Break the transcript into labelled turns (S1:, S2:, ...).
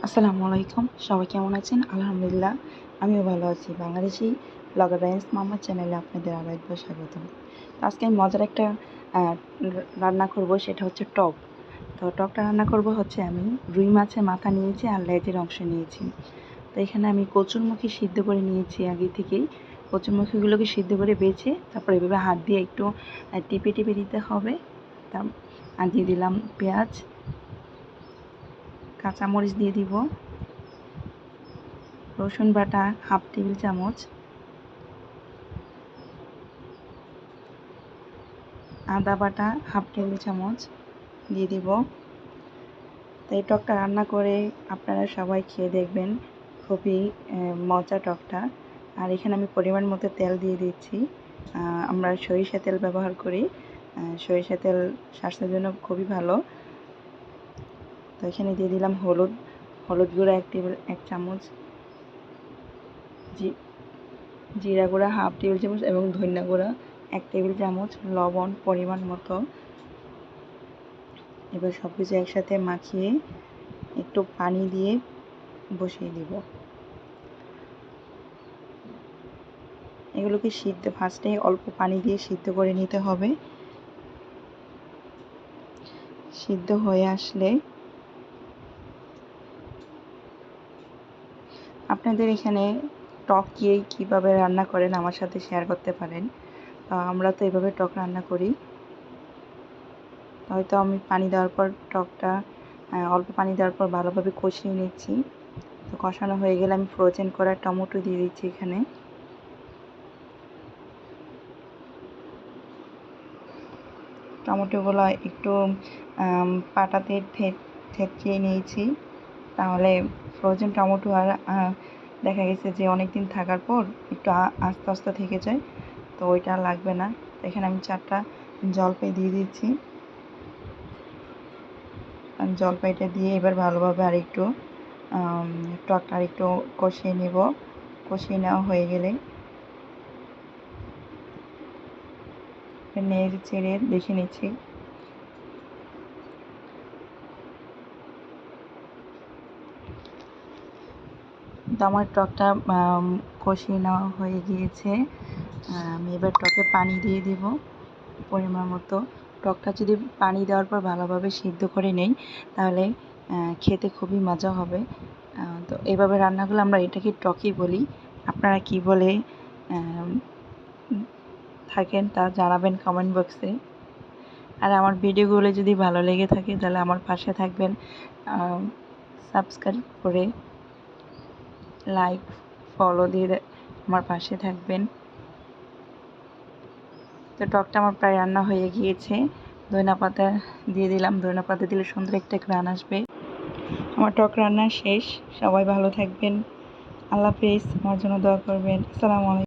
S1: আসসালামু আলাইকুম। সবাই কেমন আছেন? আলহামদুলিল্লাহ আমিও ভালো আছি। বাংলাদেশি ব্লগার রাইস মাহমুদ চ্যানেলে আপনাদের আরও একবার স্বাগতম। তো আজকে আমি মজার একটা রান্না করব, সেটা হচ্ছে টক। তো টকটা রান্না করব হচ্ছে, আমি রুই মাছের মাথা নিয়েছি আর লেজের অংশ নিয়েছি। তো এখানে আমি কচুরমুখী সিদ্ধ করে নিয়েছি আগে থেকেই। কচুরমুখীগুলোকে সিদ্ধ করে বেছে তারপর এভাবে হাত দিয়ে একটু টিপে টিপে দিতে হবে। আর দিয়ে দিলাম পেঁয়াজ, কাঁচামরিচ দিয়ে দিব, রসুন বাটা হাফ টেবিল চামচ, আদা বাটা হাফ টেবিল চামচ দিয়ে দিব। তো এই টকটা রান্না করে আপনারা সবাই খেয়ে দেখবেন, খুবই মজা টকটা। আর এখানে আমি পরিমাণ মতো তেল দিয়ে দিচ্ছি। আমরা সরিষা তেল ব্যবহার করি। সরিষা তেল স্বাস্থ্যের জন্য খুবই ভালো। তো এখানে দিয়ে দিলাম হলুদ গুঁড়া এক চামচ, জিরা গুঁড়া হাফ টেবিল চামচ এবং ধনিয়া গুঁড়া 1 টেবিল চামচ, লবণ পরিমাণ মতো। এবার সব কিছু একসাথে মাখিয়ে একটু পানি দিয়ে বসিয়ে দিব। এগুলোকে ফার্স্টে অল্প পানি দিয়ে সিদ্ধ করে নিতে হবে। সিদ্ধ হয়ে আসলে আপনাদের এখানে টক কীভাবে রান্না করেন আমার সাথে শেয়ার করতে পারেন। আমরা তো এভাবে টক রান্না করি। হয়তো আমি পানি দেওয়ার পর অল্প পানি দেওয়ার পর ভালোভাবে কষিয়ে নিচ্ছি। তো কষানো হয়ে গেলে আমি ফ্রোজেন করা টমেটো দিয়ে দিচ্ছি এখানে। টমেটোগুলো একটু পাটাতে থেতলিয়ে নিয়েছি, তাহলে ফ্রোজেন টমেটো আর দেখা গেছে যে অনেক দিন থাকার পর একটু আস্তে আস্তে থেকে যায়, তো ওইটা লাগবে না। তো এখানে আমি 4টা জলপাই দিয়ে দিচ্ছি। জলপাইটা দিয়ে এবার ভালোভাবে টকটা আরেকটু কষিয়ে নেব। কষিয়ে নেওয়া হয়ে গেলে নেড়ে চেড়ে দেখে নিচ্ছি। তো আমার টকটা কষিয়ে নেওয়া হয়ে গিয়েছে। আমি এবার টকে পানি দিয়ে দেব পরিমাণ মতো। টকটা যদি পানি দেওয়ার পর ভালোভাবে সিদ্ধ করে নেই, তাহলে খেতে খুবই মজা হবে। তো এইভাবে রান্নাগুলো আমরা এটাকে টকই বলি। আপনারা কি বলে থাকেন তা জানাবেন কমেন্ট বক্সে। আর আমার ভিডিওগুলো যদি ভালো লেগে থাকে তাহলে আমার পাশে থাকবেন, সাবস্ক্রাইব করে লাইক ফলো দিয়ে আমার পাশে থাকবেন। তো টকটা আমার প্রায় রান্না হয়ে গিয়েছে। ধনেপাতা দিয়ে দিলাম। ধনেপাতা দিলে সুন্দর একটা ঘ্রাণ আসবে। আমার টক রান্না শেষ। সবাই ভালো থাকবেন। আল্লাহ হাফেজ। আমার জন্য দোয়া করবেন। আসসালামু আলাইকুম।